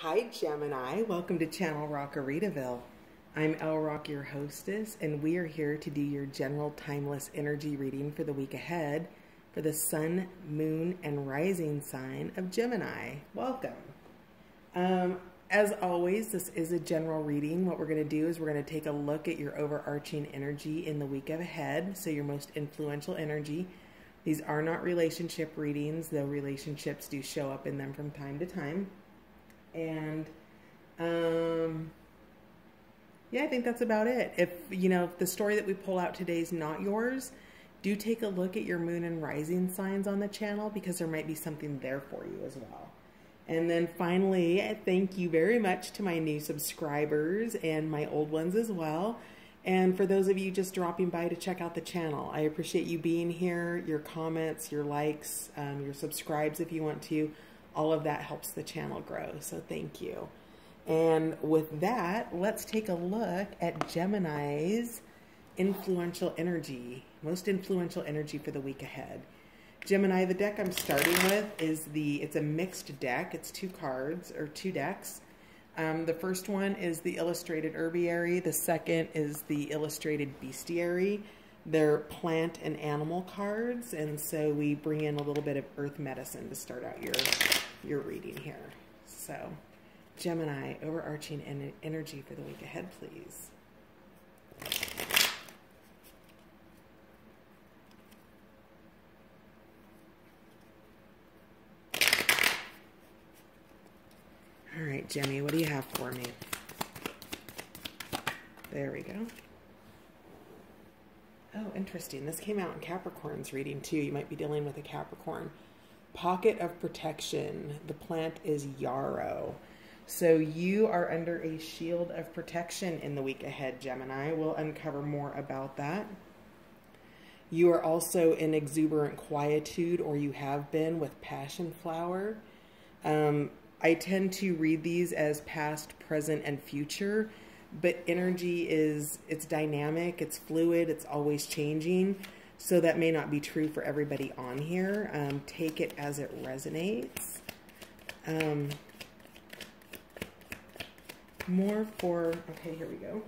Hi Gemini, welcome to Channel Rockaritaville. I'm El Rock, your hostess, and we are here to do your general timeless energy reading for the week ahead for the sun, moon, and rising sign of Gemini. Welcome. As always, this is a general reading. What we're going to do is we're going to take a look at your overarching energy in the week ahead, so your most influential energy. These are not relationship readings, though relationships do show up in them from time to time. And yeah, I think that's about it. If the story that we pull out today is not yours, do take a look at your moon and rising signs on the channel, because there might be something there for you as well. And then finally, thank you very much to my new subscribers and my old ones as well. And for those of you just dropping by to check out the channel, I appreciate you being here, your comments, your likes, your subscribes if you want to. All of that helps the channel grow, so thank you. And with that, let's take a look at Gemini's influential energy, most influential energy for the week ahead. Gemini, the deck I'm starting with is it's a mixed deck. It's two cards, or two decks. The first one is the Illustrated Herbiary. The second is the Illustrated Bestiary. They're plant and animal cards, and so we bring in a little bit of earth medicine to start out your reading here. So, Gemini, overarching energy for the week ahead, please. All right, Gemmy, what do you have for me? There we go. Oh, interesting. This came out in Capricorn's reading, too. You might be dealing with a Capricorn. Pocket of protection. The plant is yarrow. So you are under a shield of protection in the week ahead, Gemini. We'll uncover more about that. You are also in exuberant quietude, or you have been, with passion flower. I tend to read these as past, present, and future, but energy it's dynamic, it's fluid, it's always changing, so that may not be true for everybody on here. Take it as it resonates. Okay, here we go.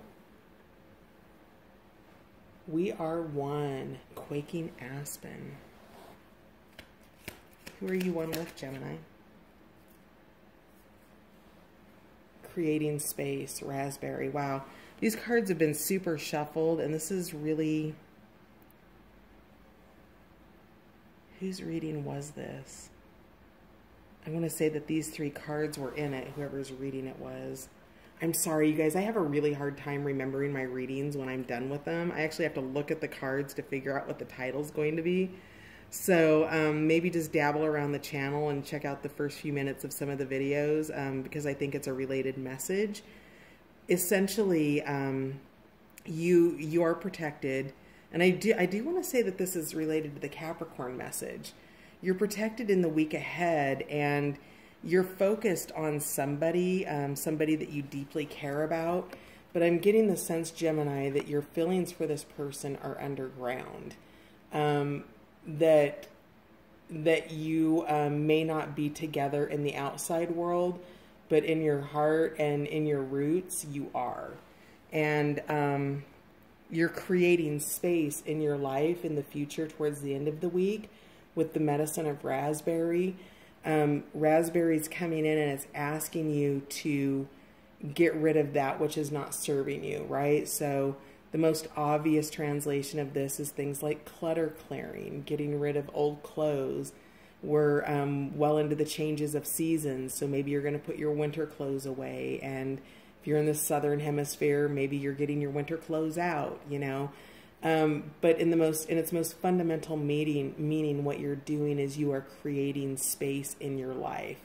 We are one, quaking aspen. Who are you one with, Gemini? Creating space, raspberry. Wow, these cards have been super shuffled, and this is really, whose reading was this? I want to say that these three cards were in it, whoever's reading it was. I'm sorry, you guys, I have a really hard time remembering my readings when I'm done with them. I actually have to look at the cards to figure out what the title's going to be. So maybe just dabble around the channel and check out the first few minutes of some of the videos, because I think it's a related message. Essentially, you are protected, and I do want to say that this is related to the Capricorn message. You're protected in the week ahead, and you're focused on somebody, somebody that you deeply care about. But I'm getting the sense, Gemini, that your feelings for this person are underground. That you may not be together in the outside world, but in your heart and in your roots, you are. And you're creating space in your life in the future towards the end of the week with the medicine of raspberry. Raspberry's coming in, and it's asking you to get rid of that which is not serving you, right? So the most obvious translation of this is things like clutter clearing, getting rid of old clothes. We're well into the changes of seasons, so maybe you're going to put your winter clothes away, and if you're in the southern hemisphere, maybe you're getting your winter clothes out, But in its most fundamental meaning, what you're doing is you are creating space in your life.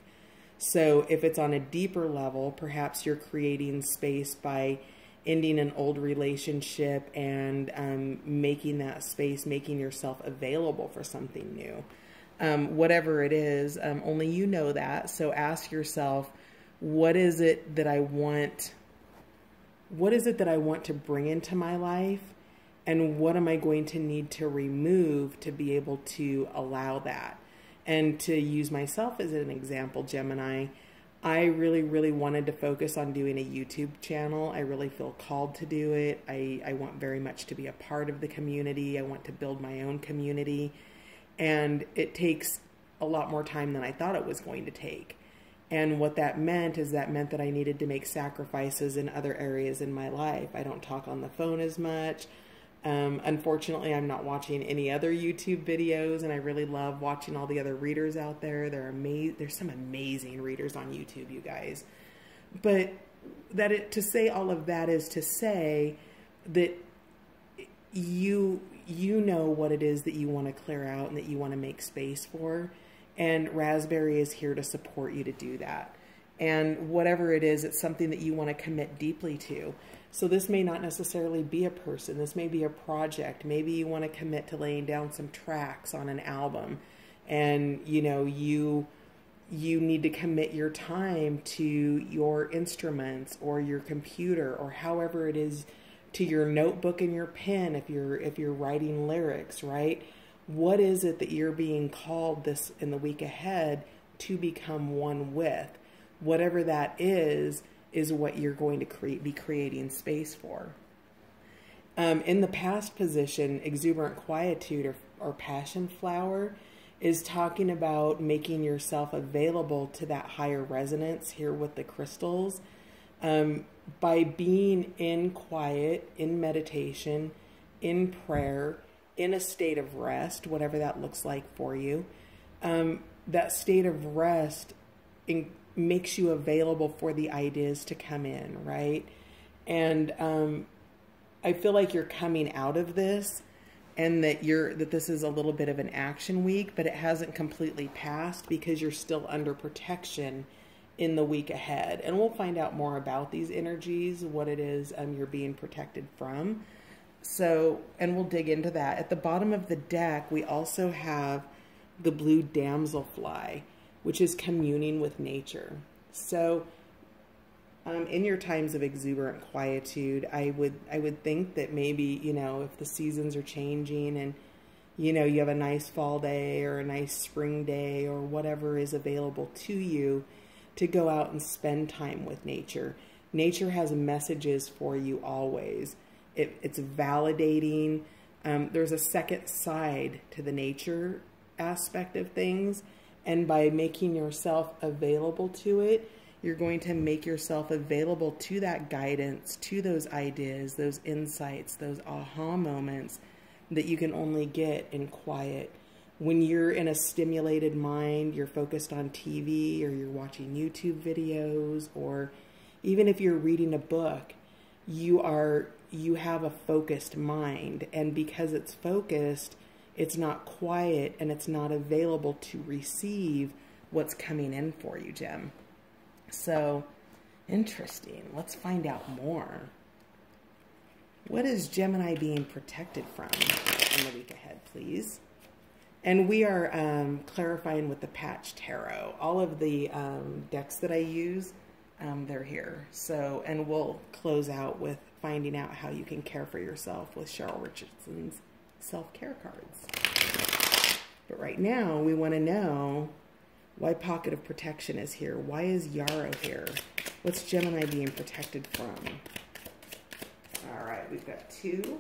So if it's on a deeper level, perhaps you're creating space by ending an old relationship and making that space, making yourself available for something new. Whatever it is, only you know that. So ask yourself, what is it that I want? What is it that I want to bring into my life? And what am I going to need to remove to be able to allow that? And to use myself as an example, Gemini, I really, really wanted to focus on doing a YouTube channel. I really feel called to do it. I want very much to be a part of the community. I want to build my own community. And it takes a lot more time than I thought it was going to take. And what that meant is that I needed to make sacrifices in other areas in my life. I don't talk on the phone as much. Unfortunately, I'm not watching any other YouTube videos, and I really love watching all the other readers out there. There's some amazing readers on YouTube, you guys. But to say all of that is to say that you know what it is that you want to clear out and that you want to make space for. And Raspberry is here to support you to do that. And whatever it is, it's something that you want to commit deeply to. So this may not necessarily be a person. This may be a project. Maybe you want to commit to laying down some tracks on an album. And, you know, you need to commit your time to your instruments or your computer or however it is, to your notebook and your pen if you're writing lyrics, right? What is it that you're being called in the week ahead to become one with? Whatever that is what you're going to be creating space for. In the past position, exuberant quietude or passion flower is talking about making yourself available to that higher resonance here with the crystals. By being in quiet, in meditation, in prayer, in a state of rest, whatever that looks like for you, that state of rest makes you available for the ideas to come in, right? And I feel like you're coming out of this, and that this is a little bit of an action week, but it hasn't completely passed because you're still under protection in the week ahead. And we'll find out more about these energies, what it is you're being protected from. So, and we'll dig into that. At the bottom of the deck, we also have the blue damselfly, which is communing with nature. So, in your times of exuberant quietude, I would think that maybe, you know, if the seasons are changing and, you know, you have a nice fall day or a nice spring day or whatever is available to you, to go out and spend time with nature. Nature has messages for you always. It's validating. There's a second side to the nature aspect of things. And by making yourself available to it, you're going to make yourself available to that guidance, to those ideas, those insights, those aha moments that you can only get in quiet. When you're in a stimulated mind, you're focused on TV or you're watching YouTube videos, or even if you're reading a book, you have a focused mind. And because it's focused, it's not quiet and it's not available to receive what's coming in for you, Gem. So, interesting. Let's find out more. What is Gemini being protected from in the week ahead, please? And we are clarifying with the Patch Tarot. All of the decks that I use, they're here. So, and we'll close out with finding out how you can care for yourself with Cheryl Richardson's self-care cards. But right now, we want to know why Pocket of Protection is here. Why is Yarrow here? What's Gemini being protected from? All right, we've got two.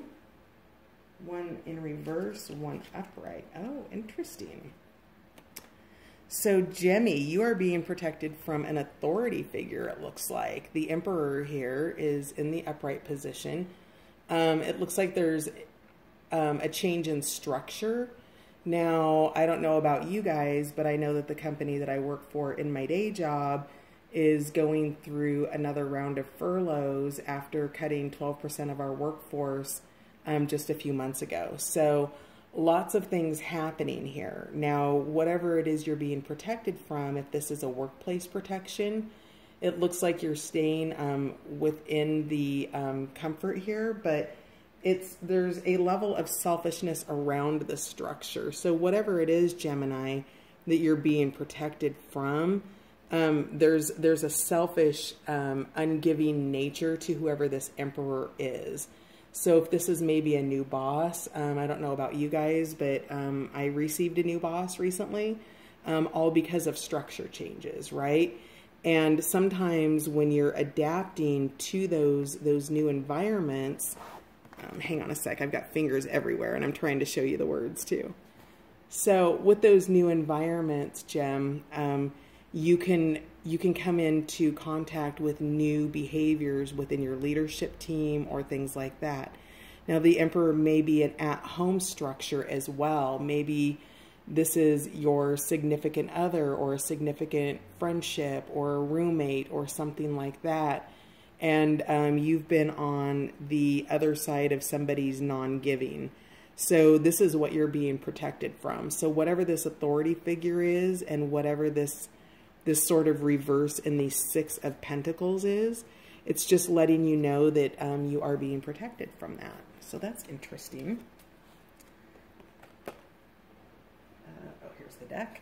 One in reverse, one upright. Oh, interesting. So, Gemmy, you are being protected from an authority figure, it looks like. The Emperor here is in the upright position. It looks like there's a change in structure. Now, I don't know about you guys, but I know that the company that I work for in my day job is going through another round of furloughs after cutting 12% of our workforce just a few months ago. So lots of things happening here. Now, whatever it is you're being protected from, if this is a workplace protection, it looks like you're staying within the comfort here, but there's a level of selfishness around the structure. So whatever it is, Gemini, that you're being protected from, there's a selfish, ungiving nature to whoever this Emperor is. So if this is maybe a new boss, I don't know about you guys, but I received a new boss recently, all because of structure changes, right? And sometimes when you're adapting to those new environments, hang on a sec, I've got fingers everywhere and I'm trying to show you the words too. So with those new environments, Gem, you can come into contact with new behaviors within your leadership team or things like that. Now the Emperor may be an at-home structure as well. Maybe this is your significant other or a significant friendship or a roommate or something like that. And you've been on the other side of somebody's non-giving. So this is what you're being protected from. So whatever this authority figure is and whatever this sort of reverse in the Six of Pentacles is, it's just letting you know that you are being protected from that. So that's interesting. Oh, here's the deck.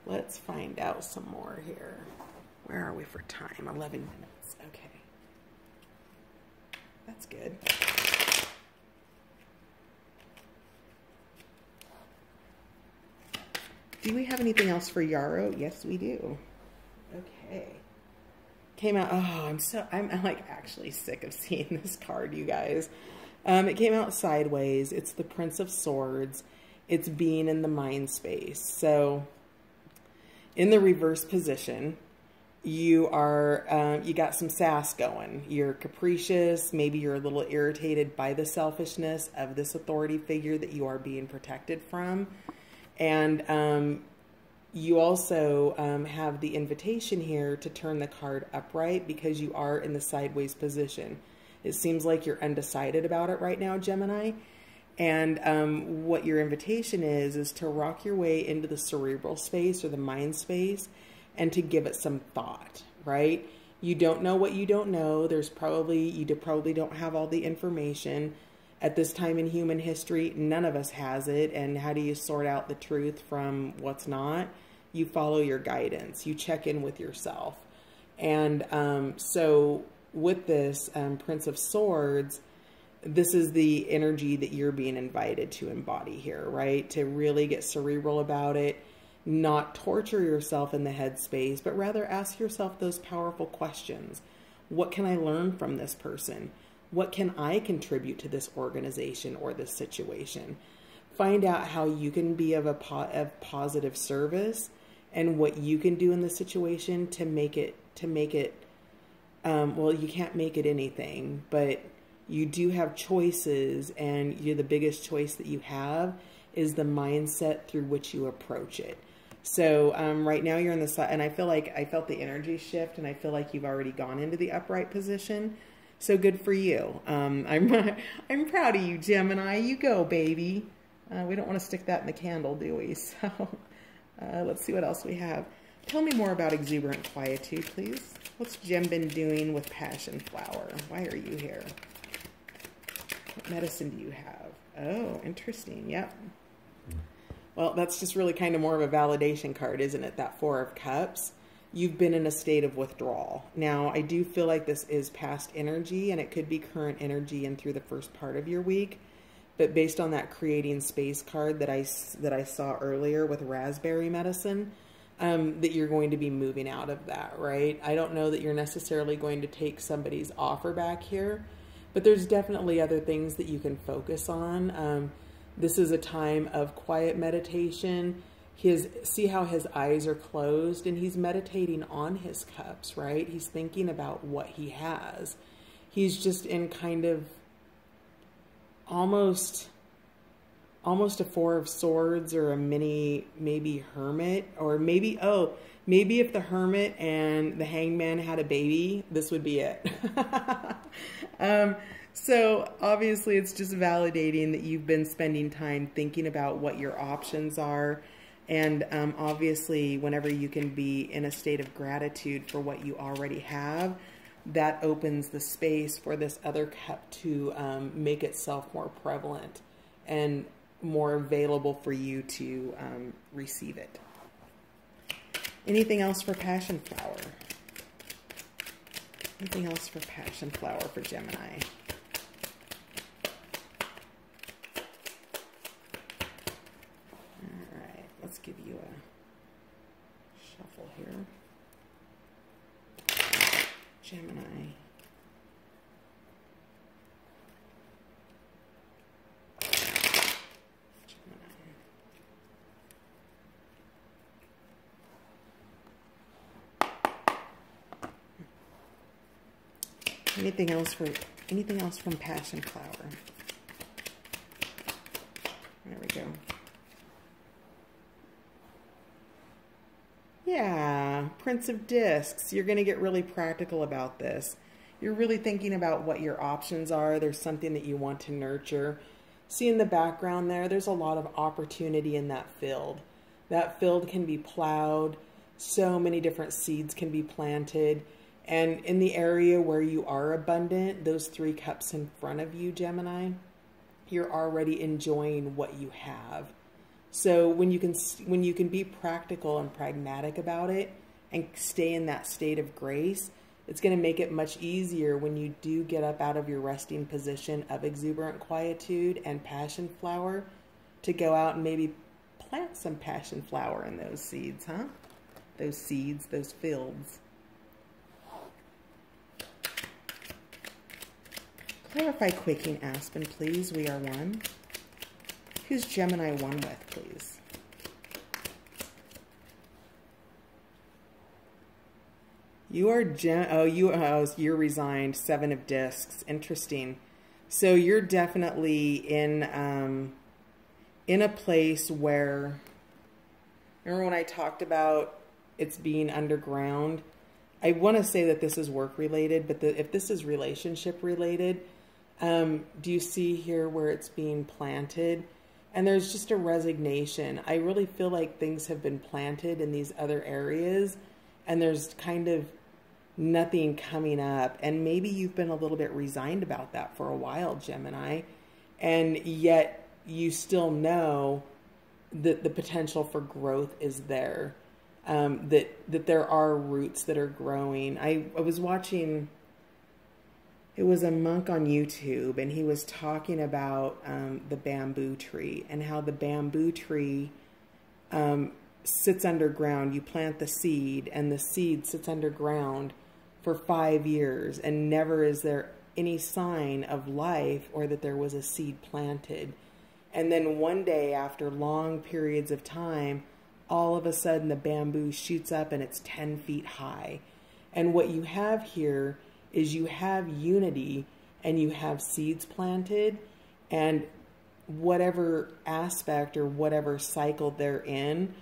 Let's find out some more here. Where are we for time? 11 minutes. Okay. That's good. Do we have anything else for Yarrow? Yes, we do. Okay. Came out, oh, I'm like actually sick of seeing this card, you guys. It came out sideways. It's the Prince of Swords. It's being in the mind space. So in the reverse position, you are, you got some sass going. You're capricious. Maybe you're a little irritated by the selfishness of this authority figure that you are being protected from. And you also have the invitation here to turn the card upright because you are in the sideways position. It seems like you're undecided about it right now, Gemini. And what your invitation is to rock your way into the cerebral space or the mind space and to give it some thought, right? You don't know what you don't know. You probably don't have all the information. At this time in human history, none of us has it. And how do you sort out the truth from what's not? You follow your guidance. You check in with yourself. And so with this Prince of Swords, this is the energy that you're being invited to embody here, right? To really get cerebral about it, not torture yourself in the headspace, but rather ask yourself those powerful questions. What can I learn from this person? What can I contribute to this organization or this situation? Find out how you can be of positive service and what you can do in the situation to make it, well, you can't make it anything, but you do have choices, and the biggest choice that you have is the mindset through which you approach it. So right now you're on the side, and I feel like I felt the energy shift, and I feel like you've already gone into the upright position. So good for you. I'm proud of you, Gemini. You go, baby. We don't want to stick that in the candle, do we? So let's see what else we have. Tell me more about exuberant quietude, please. What's Gem been doing with passion flower? Why are you here? What medicine do you have? Oh, interesting. Yep. Well, that's just really kind of more of a validation card, isn't it? That Four of Cups. You've been in a state of withdrawal. Now, I do feel like this is past energy, and it could be current energy and through the first part of your week. But based on that creating space card that I saw earlier with raspberry medicine, that you're going to be moving out of that, right? I don't know that you're necessarily going to take somebody's offer back here, but there's definitely other things that you can focus on. This is a time of quiet meditation. See how his eyes are closed, and he's meditating on his cups, right? He's thinking about what he has. He's just in kind of almost a Four of Swords or a mini, maybe Hermit, or maybe, oh, maybe if the Hermit and the Hangman had a baby, this would be it. So obviously it's just validating that you've been spending time thinking about what your options are. And obviously whenever you can be in a state of gratitude for what you already have, that opens the space for this other cup to make itself more prevalent and more available for you to receive it. Anything else for passion flower? Anything else for passion flower for Gemini? All right, let's give you a shuffle here. Gemini. Anything else from Passion Flower? There we go. Yeah, Prince of Discs. You're going to get really practical about this. You're really thinking about what your options are. There's something that you want to nurture. See in the background there, there's a lot of opportunity in that field. That field can be plowed. So many different seeds can be planted. And in the area where you are abundant, those 3 cups in front of you, Gemini, you're already enjoying what you have. So when you can be practical and pragmatic about it and stay in that state of grace, it's going to make it much easier when you do get up out of your resting position of exuberant quietude and passion flower to go out and maybe plant some passion flower in those seeds, huh? Those seeds, those fields. Clarify Quaking Aspen, please. We are 1. Who's Gemini 1 with, please? You are you're resigned. 7 of Discs. Interesting. So you're definitely in a place where, remember when I talked about it's being underground? I want to say that this is work related, but if this is relationship related, do you see here where it's being planted? And there's just a resignation. I really feel like things have been planted in these other areas, and there's kind of nothing coming up. And maybe you've been a little bit resigned about that for a while, Gemini, and yet you still know that the potential for growth is there. That there are roots that are growing. I was watching, it was a monk on YouTube, and he was talking about the bamboo tree and how the bamboo tree sits underground. You plant the seed, and the seed sits underground for 5 years, and never is there any sign of life or that there was a seed planted. And then one day, after long periods of time, all of a sudden the bamboo shoots up and it's 10 feet high. And what you have here is you have unity and you have seeds planted, and whatever aspect or whatever cycle they're in,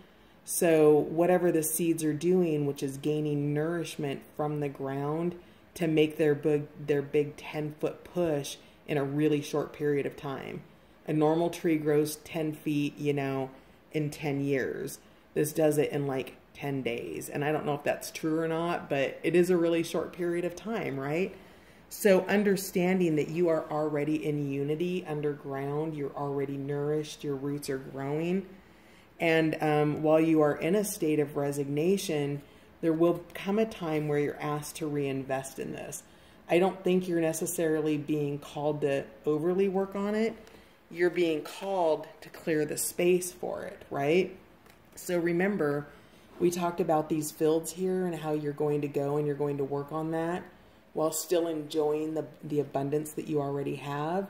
so whatever the seeds are doing, which is gaining nourishment from the ground to make their big 10-foot push in a really short period of time. A normal tree grows 10 feet, you know, in 10 years. This does it in like 10 days. And I don't know if that's true or not, but it is a really short period of time, right? So understanding that you are already in unity underground, you're already nourished, your roots are growing. And while you are in a state of resignation, there will come a time where you're asked to reinvest in this. I don't think you're necessarily being called to overly work on it. You're being called to clear the space for it, right? So remember, we talked about these fields here and how you're going to go and you're going to work on that while still enjoying the abundance that you already have.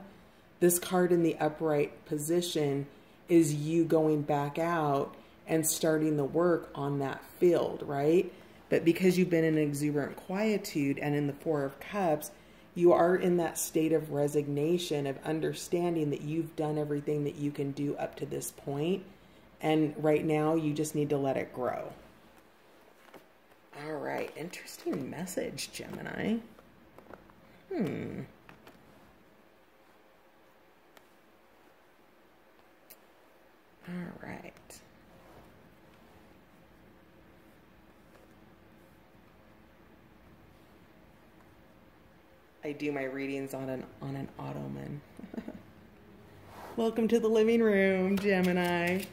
This card in the upright position is you going back out and starting the work on that field, right? But because you've been in exuberant quietude and in the Four of Cups, you are in that state of resignation, of understanding that you've done everything that you can do up to this point. And right now, you just need to let it grow. All right, interesting message, Gemini. All right. I do my readings on an ottoman. Welcome to the living room, Gemini.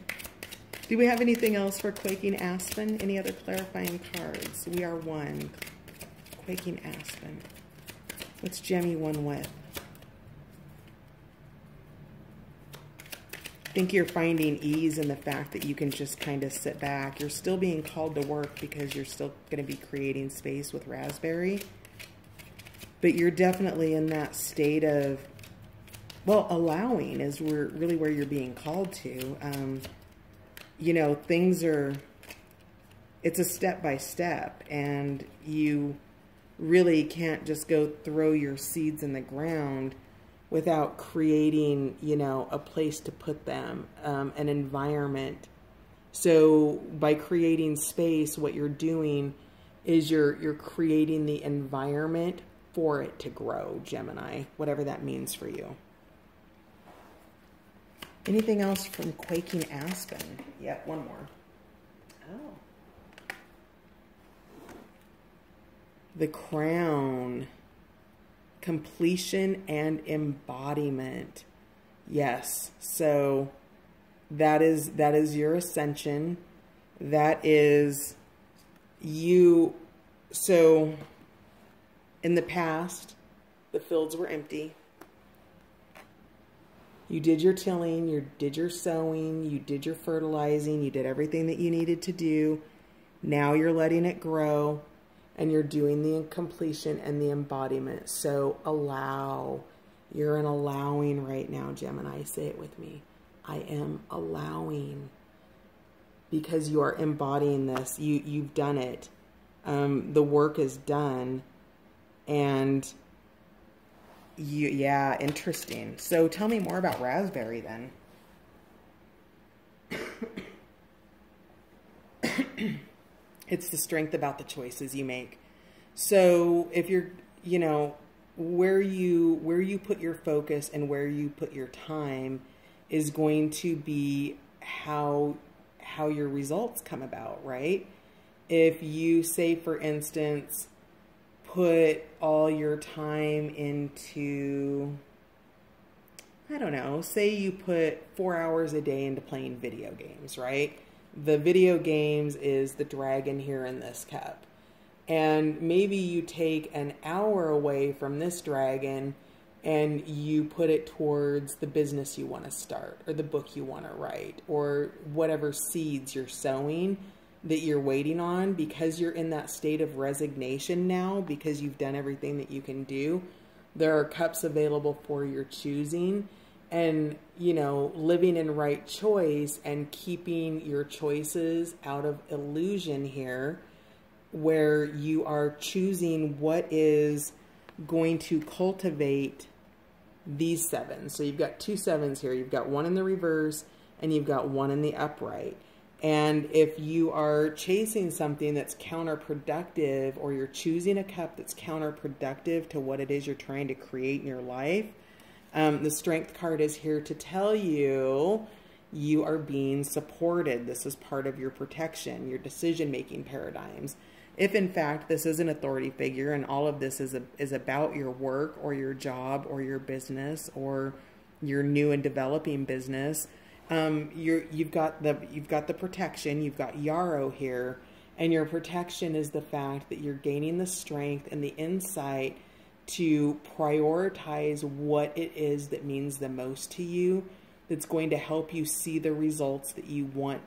Do we have anything else for Quaking Aspen? Any other clarifying cards? We are 1. Quaking Aspen. What's Gemmy 1 with? I think you're finding ease in the fact that you can just kind of sit back. You're still being called to work because you're still going to be creating space with Raspberry. But you're definitely in that state of, well, allowing is really where you're being called to. You know, things are, it's a step by step, and you really can't just go throw your seeds in the ground without creating, you know, a place to put them, an environment. So by creating space, what you're doing is you're creating the environment for it to grow, Gemini, whatever that means for you. Anything else from Quaking Aspen? Yeah, one more. Oh. The Crown. Completion and embodiment. Yes. So that is your ascension. That is you. So in the past, the fields were empty. You did your tilling, you did your sowing, you did your fertilizing, you did everything that you needed to do. Now you're letting it grow, and you're doing the completion and the embodiment. So allow. You're in allowing right now, Gemini. Say it with me. I am allowing. Because you are embodying this. You've done it. The work is done. And yeah, interesting. So tell me more about raspberry then. It's the strength about the choices you make. So if you're, you know, where you put your focus and where you put your time is going to be how your results come about, right? If you say, for instance, put all your time into, I don't know, say you put 4 hours a day into playing video games, right? The video games is the dragon here in this cup. And maybe you take an hour away from this dragon and you put it towards the business you want to start, or the book you want to write, or whatever seeds you're sowing that you're waiting on, because you're in that state of resignation now, because you've done everything that you can do. There are cups available for your choosing, and, you know, living in right choice and keeping your choices out of illusion here, where you are choosing what is going to cultivate these sevens. So you've got 2 sevens here. You've got one in the reverse and you've got one in the upright. And if you are chasing something that's counterproductive, or you're choosing a cup that's counterproductive to what it is you're trying to create in your life, the Strength card is here to tell you you are being supported. This is part of your protection, your decision-making paradigms. If in fact this is an authority figure and all of this is about your work or your job or your business or your new and developing business, you've got the protection. You've got Yarrow here, and your protection is the fact that you're gaining the strength and the insight to prioritize what it is that means the most to you, that's going to help you see the results that you want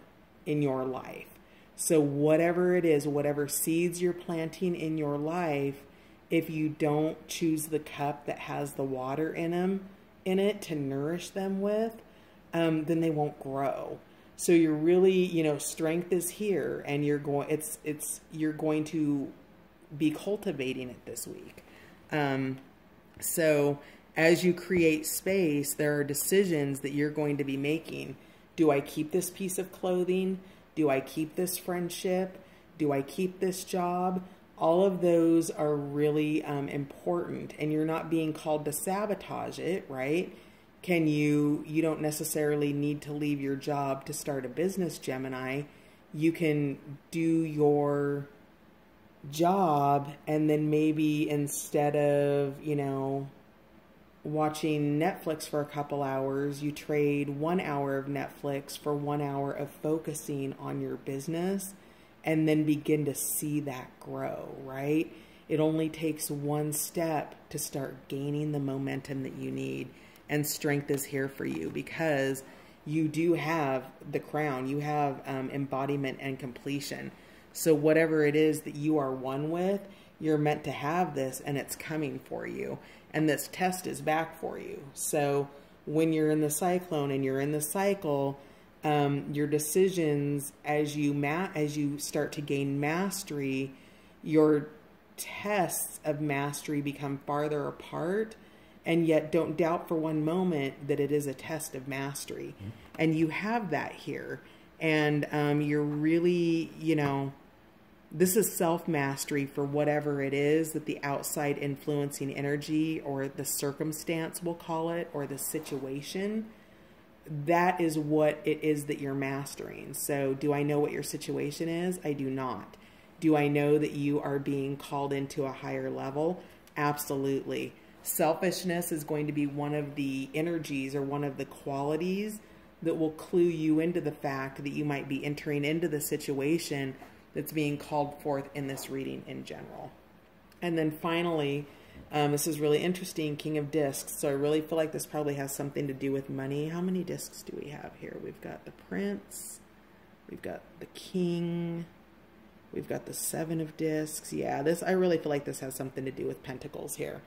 in your life. So whatever it is, whatever seeds you're planting in your life, if you don't choose the cup that has the water in it to nourish them with, then they won't grow. So you're really, you know, strength is here, and you're going to be cultivating it this week. So as you create space, there are decisions that you're going to be making. Do I keep this piece of clothing? Do I keep this friendship? Do I keep this job? All of those are really important, and you're not being called to sabotage it, right? You don't necessarily need to leave your job to start a business, Gemini. You can do your job, and then maybe instead of, you know, watching Netflix for a couple hours, you trade 1 hour of Netflix for 1 hour of focusing on your business, and then begin to see that grow, right? It only takes one step to start gaining the momentum that you need. And strength is here for you, because you do have the crown. You have embodiment and completion. So whatever it is that you are one with, you're meant to have this, and it's coming for you. And this test is back for you. So when you're in the cyclone and you're in the cycle, your decisions, as you start to gain mastery, your tests of mastery become farther apart. And yet don't doubt for one moment that it is a test of mastery. Mm-hmm. And you have that here. And you're really, you know, this is self-mastery for whatever it is that the outside influencing energy or the circumstance, we'll call it, or the situation, that is what it is that you're mastering. So do I know what your situation is? I do not. Do I know that you are being called into a higher level? Absolutely. Selfishness is going to be one of the energies or one of the qualities that will clue you into the fact that you might be entering into the situation that's being called forth in this reading in general. And then finally, this is really interesting, King of Discs. So I really feel like this probably has something to do with money. How many discs do we have here? We've got the Prince, we've got the King, we've got the Seven of Discs. Yeah, I really feel like this has something to do with Pentacles here.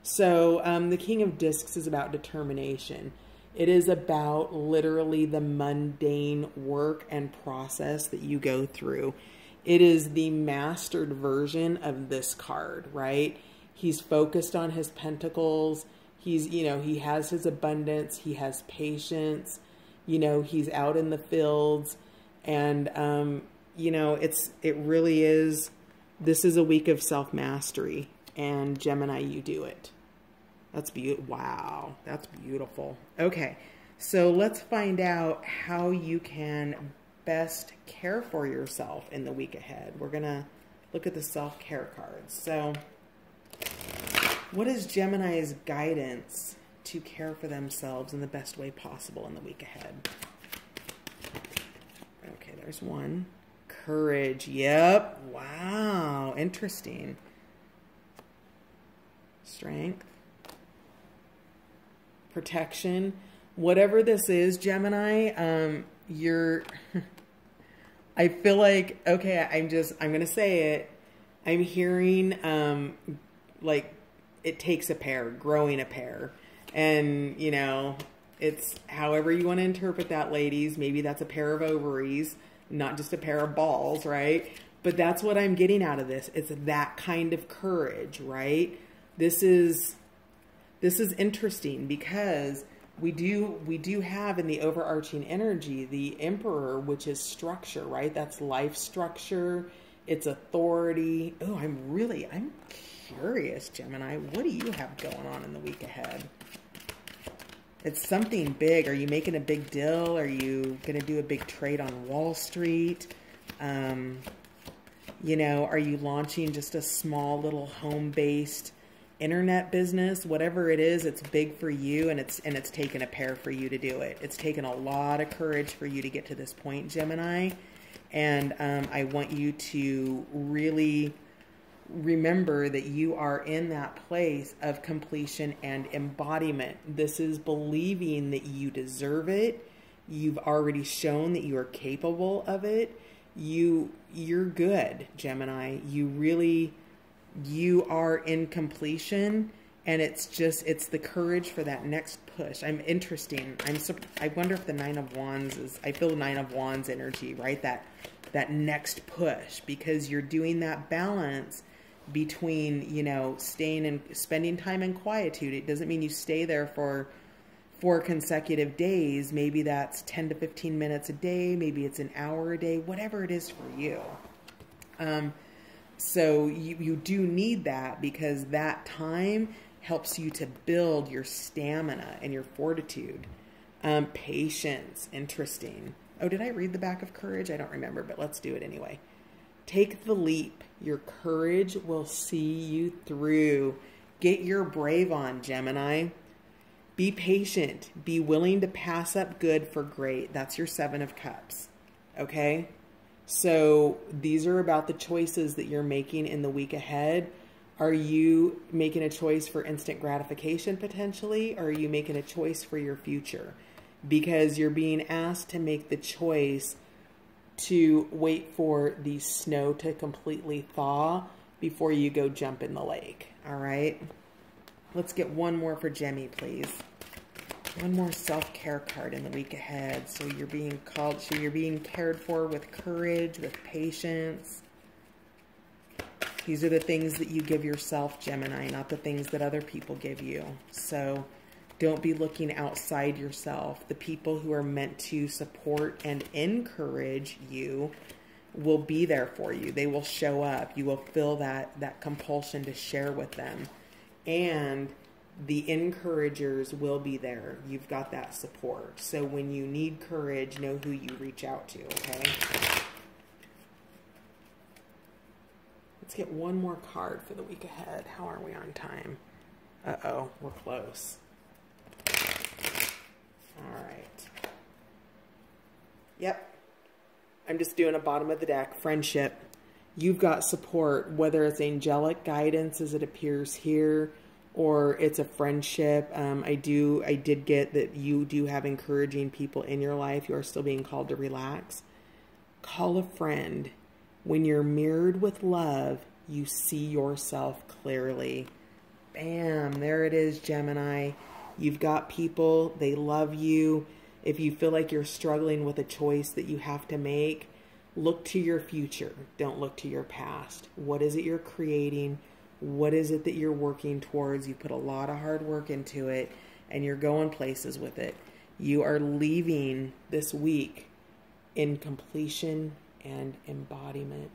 So the King of Discs is about determination. It is about literally the mundane work and process that you go through. It is the mastered version of this card, right? He's focused on his pentacles. He's, you know, he has his abundance. He has patience. You know, he's out in the fields. And, you know, it really is, this is a week of self-mastery. And Gemini, you do it. That's beautiful. Wow, that's beautiful. Okay, so let's find out how you can best care for yourself in the week ahead. We're going to look at the self-care cards. So what is Gemini's guidance to care for themselves in the best way possible in the week ahead? Okay, there's one. Courage. Yep. Wow, interesting. Strength. Protection. Whatever this is, Gemini, I feel like, okay, I'm going to say it. I'm hearing, like, it takes a pair, growing a pair. And, you know, it's however you want to interpret that, ladies. Maybe that's a pair of ovaries, not just a pair of balls, right? But that's what I'm getting out of this. It's that kind of courage, right? This is interesting because we do have in the overarching energy the Emperor, which is structure, right? That's life structure. It's authority. Oh, I'm curious, Gemini. What do you have going on in the week ahead? It's something big. Are you making a big deal? Are you going to do a big trade on Wall Street? You know, are you launching just a small little home-based internet business? Whatever it is, it's big for you, and it's taken a pair for you to do it. It's taken a lot of courage for you to get to this point, Gemini. And I want you to really remember that you are in that place of completion and embodiment. This is believing that you deserve it. You've already shown that you are capable of it. You're good, Gemini. You are in completion, and it's the courage for that next push. I wonder if the Nine of Wands is, I feel Nine of Wands energy, right? That next push, because you're doing that balance between, you know, staying and spending time in quietude. It doesn't mean you stay there for 4 consecutive days. Maybe that's 10 to 15 minutes a day. Maybe it's an hour a day, whatever it is for you. So you do need that, because that time helps you to build your stamina and your fortitude. Patience. Interesting. Oh, did I read the back of Courage? I don't remember, but let's do it anyway. Take the leap. Your courage will see you through. Get your brave on, Gemini. Be patient. Be willing to pass up good for great. That's your Seven of Cups. Okay? So these are about the choices that you're making in the week ahead. Are you making a choice for instant gratification potentially, or are you making a choice for your future? Because you're being asked to make the choice to wait for the snow to completely thaw before you go jump in the lake. All right. Let's get one more for Gemmy, please. One more self-care card in the week ahead. So you're being called, so you're being cared for with courage, with patience. These are the things that you give yourself, Gemini, not the things that other people give you. So don't be looking outside yourself. The people who are meant to support and encourage you will be there for you. They will show up. You will feel that compulsion to share with them. And the encouragers will be there. You've got that support. So when you need courage, know who you reach out to, okay? Let's get one more card for the week ahead. How are we on time? Uh-oh, we're close. All right. Yep. I'm just doing a bottom of the deck. Friendship. You've got support, whether it's angelic guidance as it appears here, or it's a friendship. I did get that you do have encouraging people in your life. You are still being called to relax. Call a friend. When you're mirrored with love, you see yourself clearly. Bam, there it is, Gemini. You've got people, they love you. If you feel like you're struggling with a choice that you have to make, look to your future. Don't look to your past. What is it you're creating? What is it that you're working towards? You put a lot of hard work into it, and you're going places with it. You are leaving this week in completion and embodiment.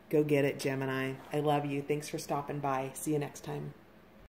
Go get it, Gemini. I love you. Thanks for stopping by. See you next time.